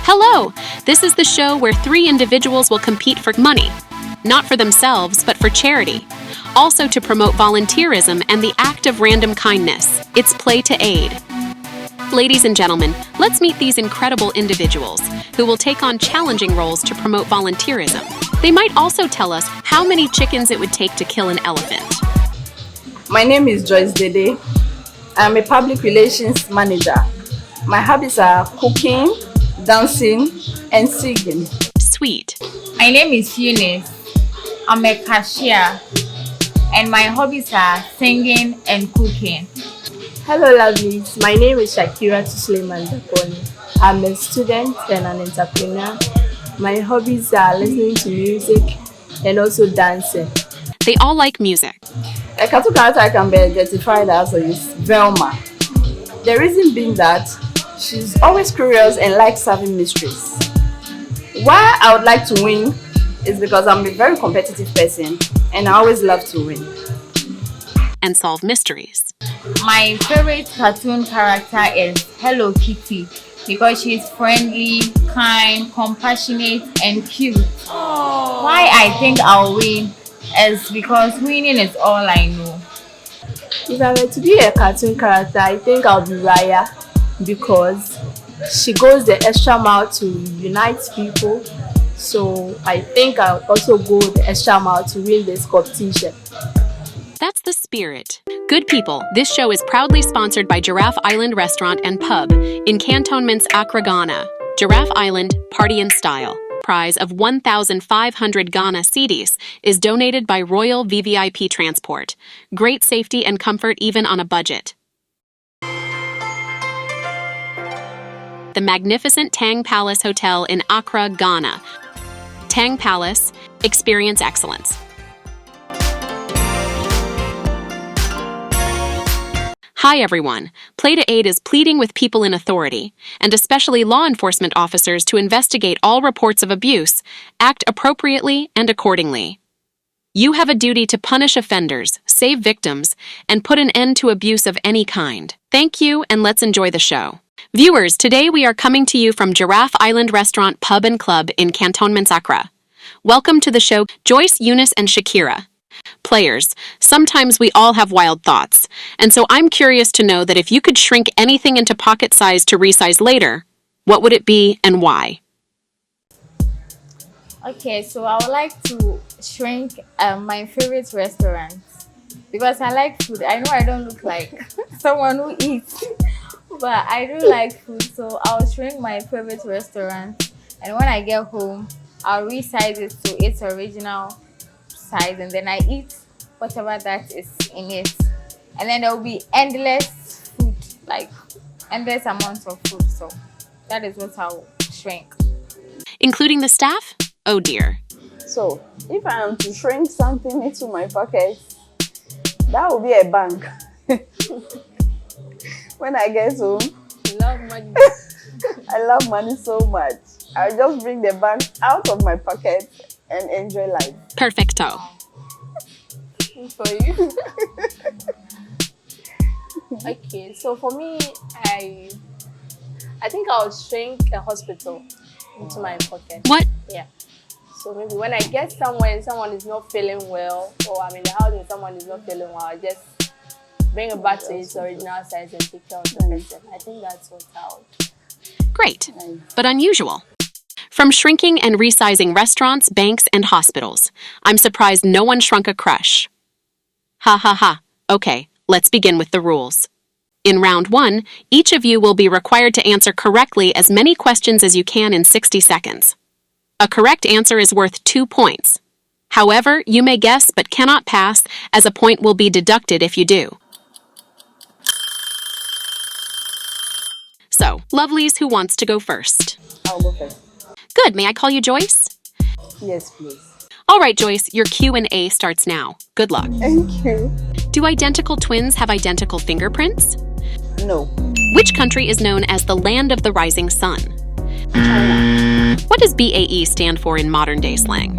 Hello! This is the show where three individuals will compete for money. Not for themselves, but for charity. Also to promote volunteerism and the act of random kindness. It's Play to Aid. Ladies and gentlemen, let's meet these incredible individuals who will take on challenging roles to promote volunteerism. They might also tell us how many chickens it would take to kill an elephant. My name is Joyce Dede. I'm a public relations manager. My hobbies are cooking, dancing, and singing. Sweet. My name is Eunice. I'm a cashier, and my hobbies are singing and cooking. Hello, lovelies. My name is Shakira Suleiman Dakoni. I'm a student and an entrepreneur. My hobbies are listening to music and also dancing. They all like music. A cartoon character I can be identified as is Velma. The reason being that she's always curious and likes solving mysteries. Why I would like to win is because I'm a very competitive person and I always love to win. And solve mysteries. My favorite cartoon character is Hello Kitty because she's friendly, kind, compassionate, and cute. Why I think I'll win is because winning is all I know. If I were to be a cartoon character, I think I'll be Raya because she goes the extra mile to unite people. So I think I'll also go the extra mile to win this competition. That's the spirit. Good people, this show is proudly sponsored by Giraffe Island Restaurant and Pub in Cantonments, Accra, Ghana. Giraffe Island, party in style. Prize of 1,500 Ghana cedis is donated by Royal VVIP Transport. Great safety and comfort even on a budget. The magnificent Tang Palace Hotel in Accra, Ghana. Tang Palace, experience excellence. Hi everyone. Play to Aid is pleading with people in authority, and especially law enforcement officers, to investigate all reports of abuse, act appropriately and accordingly. You have a duty to punish offenders, save victims, and put an end to abuse of any kind. Thank you, and let's enjoy the show. Viewers, today we are coming to you from Giraffe Island Restaurant, Pub and Club in Cantonments, Accra. Welcome to the show, Joyce, Eunice, and Shakira. Players, sometimes we all have wild thoughts, and so I'm curious to know that if you could shrink anything into pocket size to resize later, what would it be and why? Okay, so I would like to shrink my favorite restaurant because I like food. I know I don't look like someone who eats, but I do like food, so I'll shrink my favorite restaurant, and when I get home, I'll resize it to its original size, and then I eat whatever that is in it, and then there will be endless food, like endless amounts of food. So that is what I'll shrink. Including the staff? Oh dear. So if I am to shrink something into my pocket, that will be a bank. When I get home, Love money. I love money so much. I'll just bring the bank out of my pocket and enjoy life. Perfecto. For you. Okay, so for me, I think I'll shrink a hospital into my pocket. What? Yeah. So maybe when I get somewhere and someone is not feeling well, or I'm in the house and someone is not feeling well, I just bring it back to its original size and take care of the person. I think that's what I'll do. Great, but unusual. From shrinking and resizing restaurants, banks, and hospitals, I'm surprised no one shrunk a crush. Ha ha ha. Okay, let's begin with the rules. In round 1, each of you will be required to answer correctly as many questions as you can in 60 seconds. A correct answer is worth 2 points. However, you may guess but cannot pass, as a point will be deducted if you do. So, lovelies, who wants to go first? I'll go first. Good, may I call you Joyce? Yes, please. All right, Joyce, your Q&A starts now. Good luck. Thank you. Do identical twins have identical fingerprints? No. Which country is known as the land of the rising sun? China. What does BAE stand for in modern-day slang?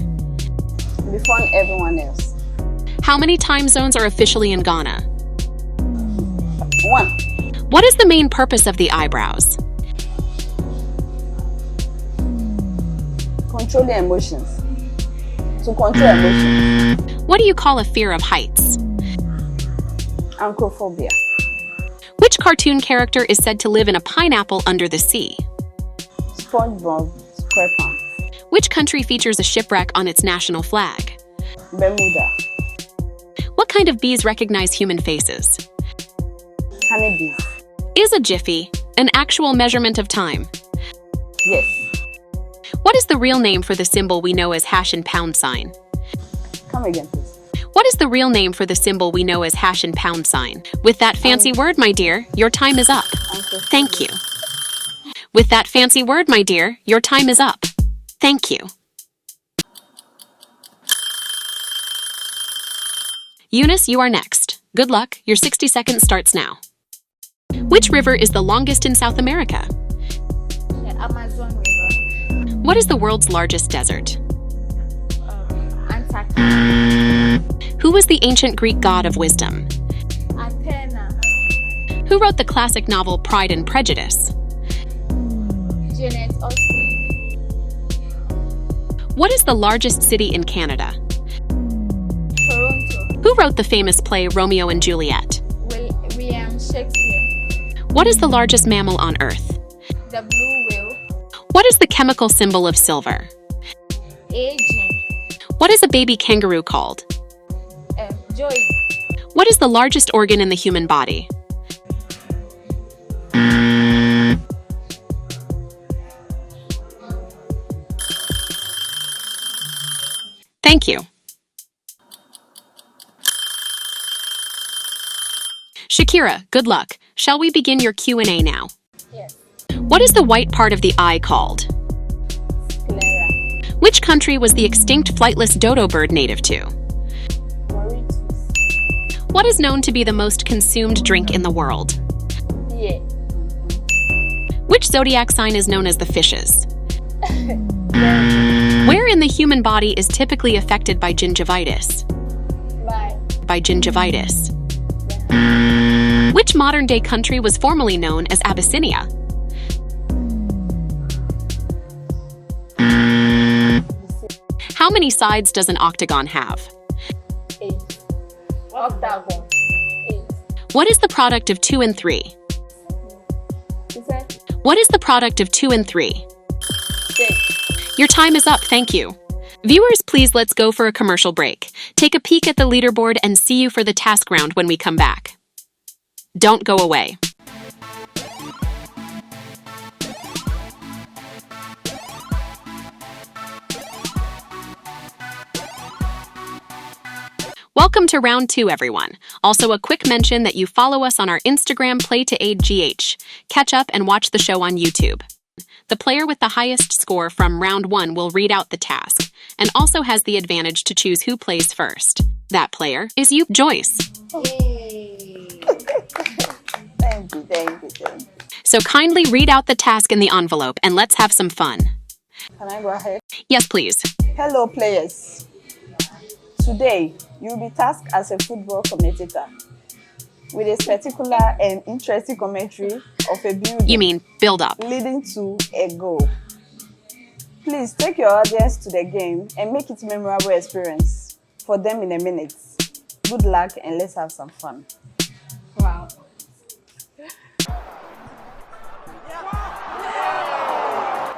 Before everyone else. How many time zones are officially in Ghana? 1. What is the main purpose of the eyebrows? Controlling emotions. To control emotions. What do you call a fear of heights? Anchrophobia. Which cartoon character is said to live in a pineapple under the sea? SpongeBob SquarePants. Which country features a shipwreck on its national flag? Bermuda. What kind of bees recognize human faces? Honeybees. Is a jiffy an actual measurement of time? Yes. What is the real name for the symbol we know as hash and pound sign? Come again, please. What is the real name for the symbol we know as hash and pound sign? With that fancy word, my dear, your time is up. Thank you. With that fancy word, my dear, your time is up. Thank you. Eunice, you are next. Good luck. Your 60 seconds starts now. Which river is the longest in South America? The Amazon River. What is the world's largest desert? Antarctica. Who was the ancient Greek god of wisdom? Athena. Who wrote the classic novel Pride and Prejudice? Janet Austen. What is the largest city in Canada? Toronto. Who wrote the famous play Romeo and Juliet? William Shakespeare. What is the largest mammal on Earth? The blue whale. What is the chemical symbol of silver? Aging. What is a baby kangaroo called? Joy. What is the largest organ in the human body? Thank you. Shakira, good luck. Shall we begin your Q&A now? Yes. What is the white part of the eye called? Sclera. Which country was the extinct flightless dodo bird native to? Mauritius. What is known to be the most consumed drink in the world? Beer. Which zodiac sign is known as the fishes? Where in the human body is typically affected by gingivitis? By gingivitis. Which modern-day country was formerly known as Abyssinia? How many sides does an octagon have? 8. Octagon. 8. What is the product of 2 and 3? Is that What is the product of 2 and 3? 6? Your time is up, thank you. Viewers, please let's go for a commercial break. Take a peek at the leaderboard and see you for the task round when we come back. Don't go away. Welcome to round 2, everyone. Also, a quick mention that you follow us on our Instagram PlayToAidGH. Catch up and watch the show on YouTube. The player with the highest score from round 1 will read out the task, and also has the advantage to choose who plays first. That player is you, Joyce. Yay. Thank you. So kindly read out the task in the envelope and let's have some fun. Can I go ahead? Yes, please. Hello, players. Today, you'll be tasked as a football commentator with a spectacular and interesting commentary of a building. You mean build up. Leading to a goal. Please take your audience to the game and make it a memorable experience for them in a minute. Good luck and let's have some fun. Wow.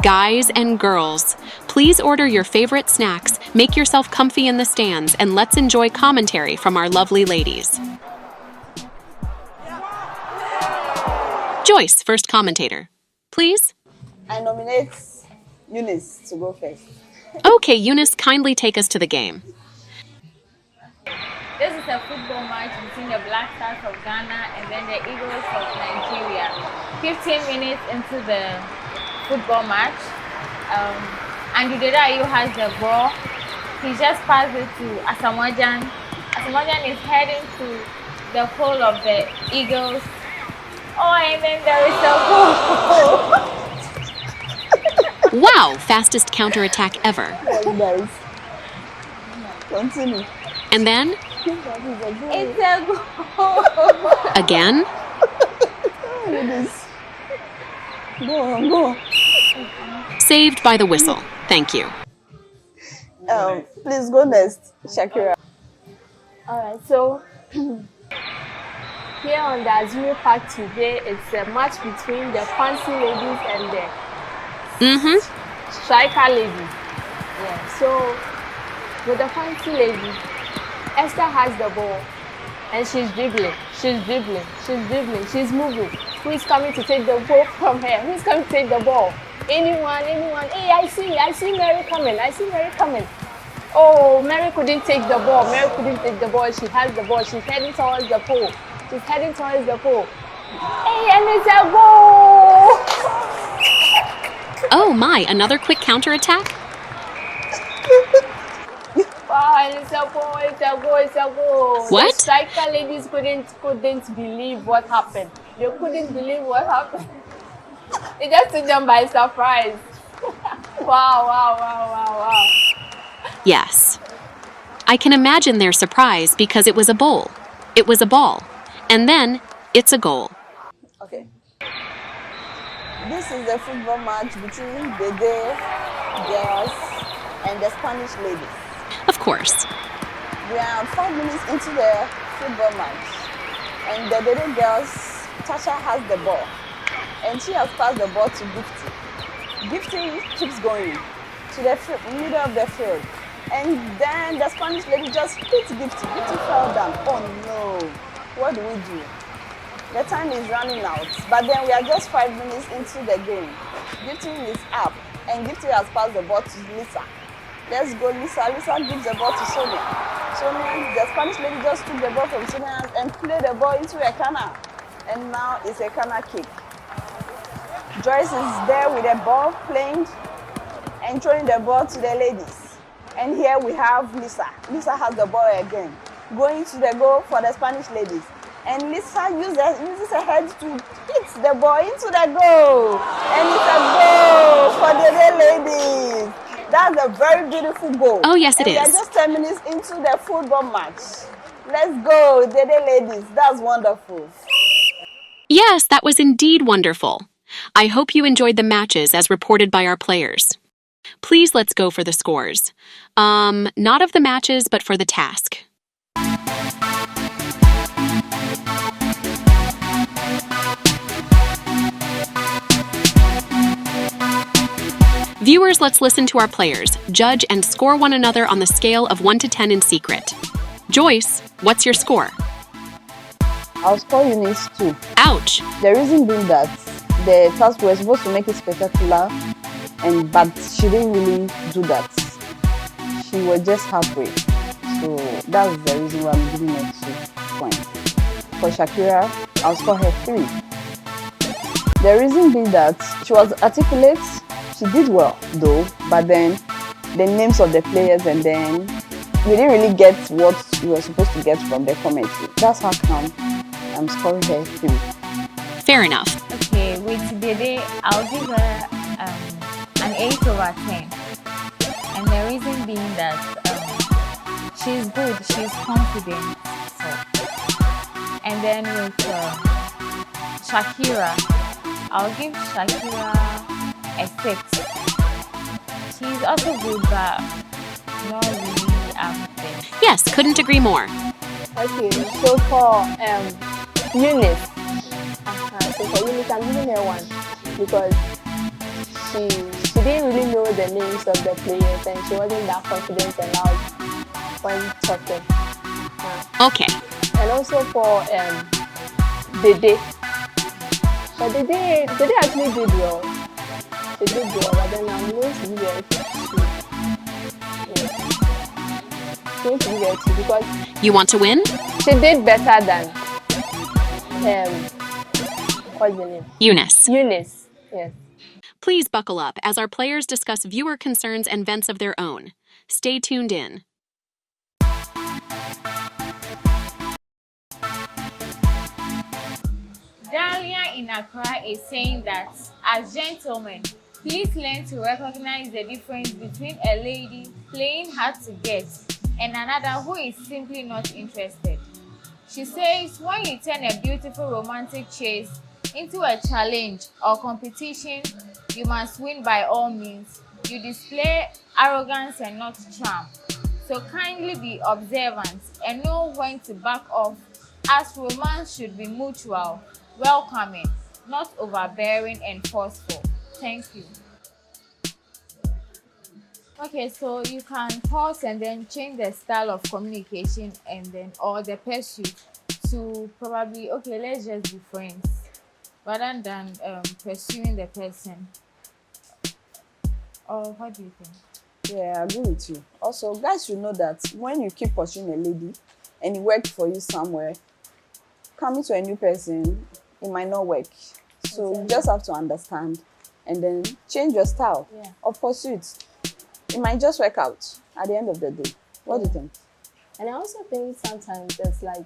Guys and girls, please order your favorite snacks, make yourself comfy in the stands, and let's enjoy commentary from our lovely ladies. Joyce, first commentator. Please? I nominate Eunice to go first. Okay, Eunice, kindly take us to the game. This is a football match between the Black Stars of Ghana and then the Eagles of Nigeria. 15 minutes into the football match, Andrew Ayew has the ball. He just passed it to Asamoah. Asamoah is heading to the pole of the Eagles. Oh, and then there is a goal. Wow, fastest counterattack ever. Very nice. Continue. And then, It's a goal. again, Eunice. Go on. saved by the whistle. Thank you. Please go next, Shakira. Alright, so here on the Azure Park today, it's a match between the fancy ladies and the striker ladies. Yeah, so with the fancy ladies, Esther has the ball and she's dribbling, she's moving. Who is coming to take the ball from her? Who's coming to take the ball? Anyone? Hey, I see Mary coming. Oh, Mary couldn't take the ball. She has the ball. She's heading towards the pole. Hey, and it's a goal! Oh my, another quick counterattack? Wow, and it's a goal. What? The striker ladies couldn't believe what happened. They couldn't believe what happened. It just took them by surprise. Wow. Yes. I can imagine their surprise because it was a bowl. It was a ball. And then, it's a goal. Okay. This is the football match between the Dede girls and the Spanish ladies. Of course. We are 5 minutes into the football match, and the Dede girls, Tasha has the ball, and she has passed the ball to Gifty. Gifty keeps going to the middle of the field, and then the Spanish lady just hit Gifty. Gifty fell down. Oh no! What do we do? The time is running out, but then we are just 5 minutes into the game. Gifty is up, and Gifty has passed the ball to Lisa. Let's go, Lisa. Lisa gives the ball to Sonia. Sonia, the Spanish lady just took the ball from Sonia and played the ball into a corner. And now it's a corner kick. Joyce is there with the ball playing and throwing the ball to the ladies. And here we have Lisa. Lisa has the ball again, going to the goal for the Spanish ladies. And Lisa uses her head to hit the ball into the goal. And it's a goal for the ladies. That's a very beautiful goal. Oh, yes, it and is. We are just 10 minutes into the football match. Let's go, Dede ladies. That's wonderful. Yes, that was indeed wonderful. I hope you enjoyed the matches as reported by our players. Please let's go for the scores. Not of the matches, but for the task. Viewers, let's listen to our players, judge and score one another on the scale of 1 to 10 in secret. Joyce, what's your score? I'll score Eunice 2. Ouch! The reason being that the task was supposed to make it spectacular, but she didn't really do that. She was just halfway. So that's the reason why I'm giving her 2 points. For Shakira, I'll score her 3. The reason being that she was articulate. She did well though, but then the names of the players, and then we didn't really get what we were supposed to get from the commentary. That's how come I'm scoring her 3. Fair enough. Okay, with Dede, I'll give her an 8 over 10. And the reason being that she's good, she's confident. So. And then with Shakira, I'll give Shakira a 6. She's also good, but not really amazing. Yes, couldn't agree more. Okay, so for Eunice, I'm giving her 1 because she didn't really know the names of the players and she wasn't that confident and loud when talking. Okay. And also for Dede. But Dede actually did well. She did well, but then I'm going to give her 2. Going to give her 2 because You want to win? she did better than what's the name? Eunice. Eunice. Yes. Please buckle up as our players discuss viewer concerns and vents of their own. Stay tuned in. Dahlia in Accra is saying that, as gentlemen, please learn to recognize the difference between a lady playing hard to get and another who is simply not interested. She says when you turn a beautiful romantic chase into a challenge or competition, You must win by all means. You display arrogance and not charm. So kindly be observant and know when to back off, as romance should be mutual, welcoming, not overbearing and forceful. Thank you. Okay, so you can pause and then change the style of communication and then or the pursuit to probably, okay, let's just be friends rather than pursuing the person. Or what do you think? Yeah, I agree with you. Also, guys should know that when you keep pursuing a lady and it worked for you somewhere, coming to a new person, it might not work. So you just have to understand and then change your style of pursuit. It might just work out at the end of the day. What do you think? And I also think sometimes it's like,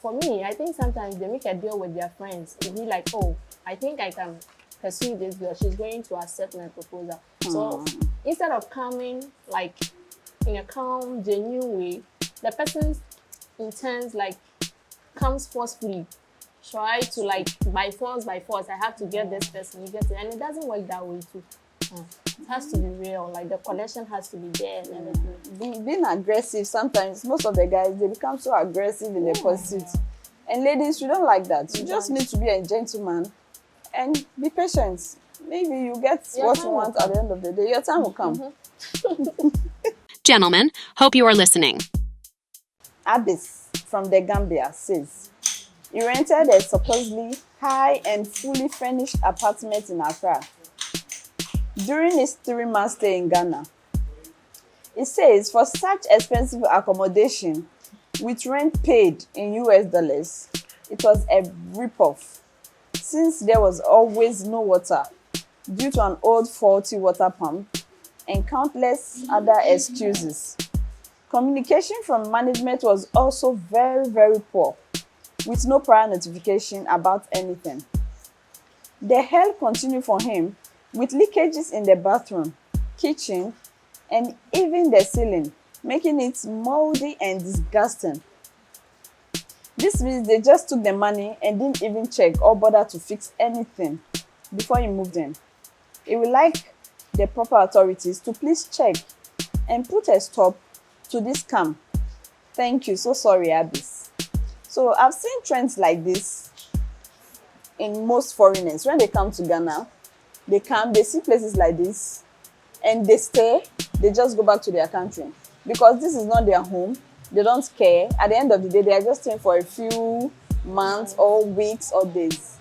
for me, I think sometimes they make a deal with their friends to be like, oh, I think I can pursue this girl. She's going to accept my proposal. So instead of coming like in a calm, genuine way, the person's intents like comes forcefully. Try to like by force, I have to get this person, you get it. And it doesn't work that way too. It has to be real, like the connection has to be there and everything. Being aggressive, sometimes most of the guys, they become so aggressive in their pursuit. And ladies, you don't like that. You just need to be a gentleman and be patient. Maybe you get what you want at the end of the day. Your time will come. Gentlemen, hope you are listening. Abyss from the Gambia says, he rented a supposedly high and fully furnished apartment in Accra during his 3-month stay in Ghana. It says for such expensive accommodation with rent paid in US dollars, it was a rip-off since there was always no water due to an old faulty water pump and countless other excuses. Communication from management was also very, very poor, with no prior notification about anything. The hell continued for him with leakages in the bathroom, kitchen, and even the ceiling, making it moldy and disgusting. This means they just took the money and didn't even check or bother to fix anything before he moved in. He would like the proper authorities to please check and put a stop to this scam. Thank you. So sorry, Abyss. So I've seen trends like this in most foreigners. When they come to Ghana, they see places like this and they stay, they just go back to their country. Because this is not their home, they don't care. At the end of the day, they are just staying for a few months or weeks or days.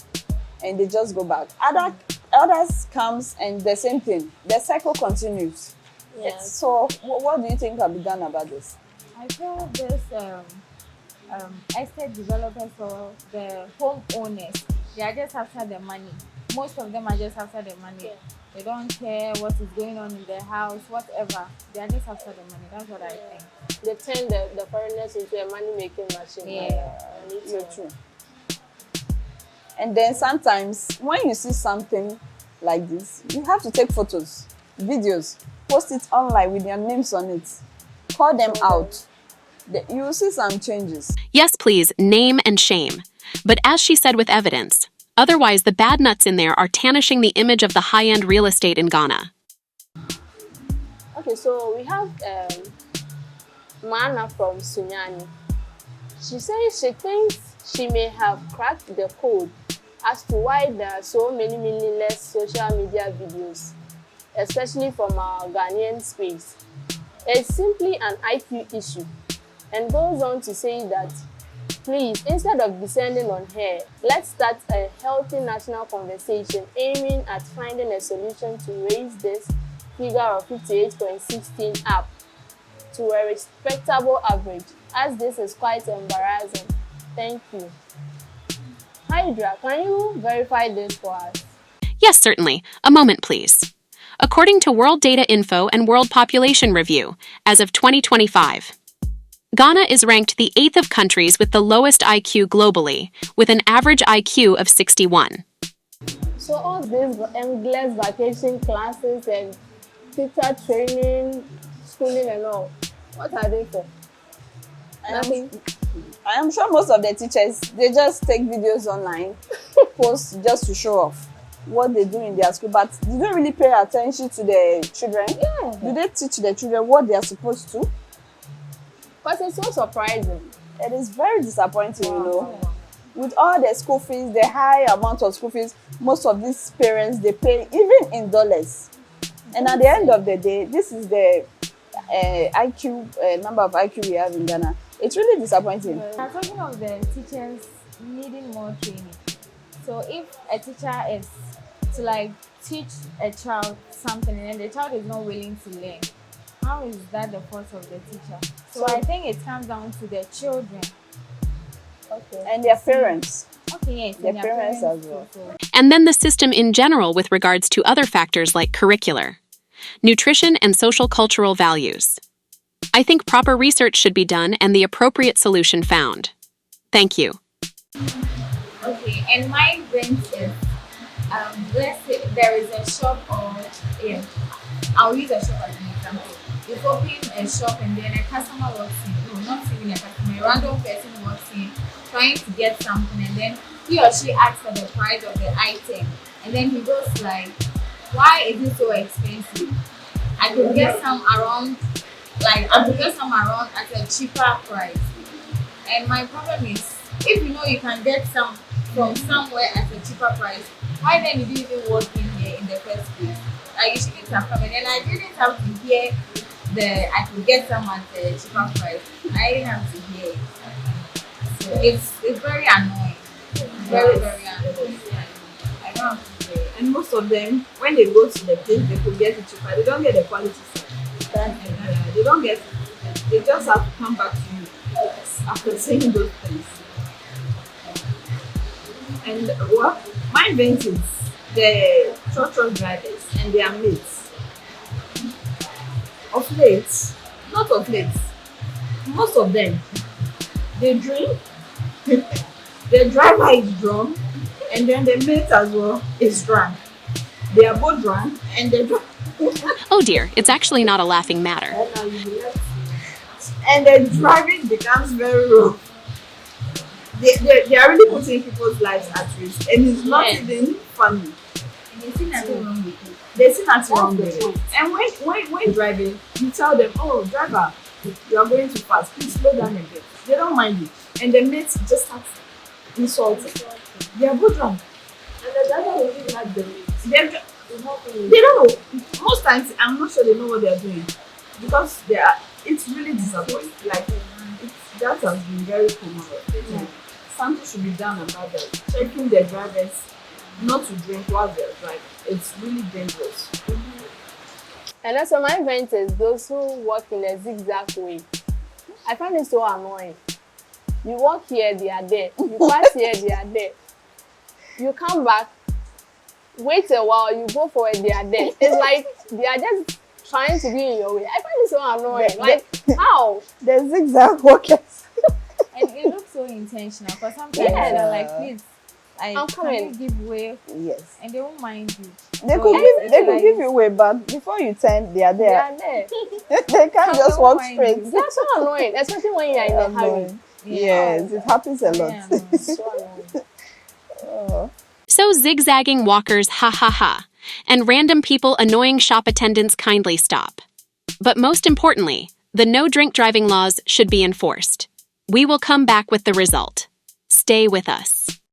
And they just go back. Others comes and the same thing. The cycle continues. Yes. So what do you think can be done about this? I feel this estate developers or the homeowners, they are just after the money. Most of them are just after the money. They don't care what is going on in their house, whatever. They are just after the money. That's what I think. They turn the foreigners into a money-making machine. You're true. And then sometimes when you see something like this, you have to take photos, videos, post it online with your names on it. Call them out. You will see some changes. Yes, please, name and shame. But as she said, with evidence. Otherwise, the bad nuts in there are tarnishing the image of the high-end real estate in Ghana. Okay, so we have Mana from Sunyani. She says she thinks she may have cracked the code as to why there are so many meaningless social media videos, especially from our Ghanaian space. It's simply an IQ issue, and goes on to say that, please, instead of descending on her, let's start a healthy national conversation aiming at finding a solution to raise this figure of 58.16 up to a respectable average, as this is quite embarrassing. Thank you. Hydra, can you verify this for us? Yes, certainly. A moment, please. According to World Data Info and World Population Review, as of 2025, Ghana is ranked the 8th of countries with the lowest IQ globally, with an average IQ of 61. So all these endless vacation classes and teacher training, schooling and all, what are they for? Nothing. I am sure most of the teachers, they just take videos online, post just to show off. what they do in their school, but they don't really pay attention to the children. Yeah. Do they teach the children what they are supposed to? Because it's so surprising. It is very disappointing, you know. With all the school fees, the high amount of school fees, most of these parents, they pay even in dollars. And at the end of the day, this is the number of IQ we have in Ghana. It's really disappointing. I'm talking of the teachers needing more training. So if a teacher is to like teach a child something and the child is not willing to learn, how is that the fault of the teacher? So I think it comes down to the children. Okay. And their parents. Okay, yes, Their and parents as well. also. And then the system in general with regards to other factors like curricular, nutrition, and social cultural values. I think proper research should be done and the appropriate solution found. Thank you. Okay, and my rent is, let's say there is a shop or, yeah, I'll use a shop as an example. You open a shop and then a customer walks in, no, not even a customer, a random person walks in trying to get something and then he or she asks for the price of the item and then he goes like, why is it so expensive? I could get some around at a cheaper price. And my problem is, if you know you can get some from somewhere at a cheaper price, why then did you even walk in here in the first place? Like you shouldn't have come in, and I didn't have to hear I could get some at a cheaper price. I didn't have to hear it. So it's very annoying. Very, very annoying. I don't have to hear it. And most of them, when they go to the place, they could get it cheaper. They don't get the quality side. They don't get it. They just have to come back to you after saying those things. And what my vent is the truck drivers and their mates. Of late, not of late, most of them, they drink, the driver is drunk, and then the mate as well is drunk. They are both drunk and they're drunk. Oh dear, it's actually not a laughing matter. And the driving becomes very rough. They are really putting people's lives at risk, and it's not even funny. And you see nothing wrong with it. They see nothing wrong with it. And when driving, you tell them, oh, driver, you are going too fast. Please slow down a bit. They don't mind it. And the mates just start insulting. They are both drunk. And the driver will even like the mates. They don't know. Most times, I'm not sure they know what they are doing. Because it's really disappointing. Like, that has been very common. Yeah. Something should be done about that. Checking the drivers not to drink while they are driving. It's really dangerous. And also my vent is those who walk in a zigzag way. I find it so annoying. You walk here, they are there. You pass here, they are there. You come back, wait a while, you go forward, they are there. It's like they are just trying to be in your way. I find it so annoying. Like, how? The zigzag walkers. And it looks so intentional because sometimes they're like, please, I'm coming. Can you give way? Yes. And they won't mind you. They could give you way, but before you turn, they are They there. are there. They can't just walk straight. That's so annoying, especially when you are in a hurry. Yes, it happens a lot. Yeah, It's so annoying. Oh. So zigzagging walkers, ha ha ha, and random people annoying shop attendants kindly stop. But most importantly, the no drink driving laws should be enforced. We will come back with the result. Stay with us.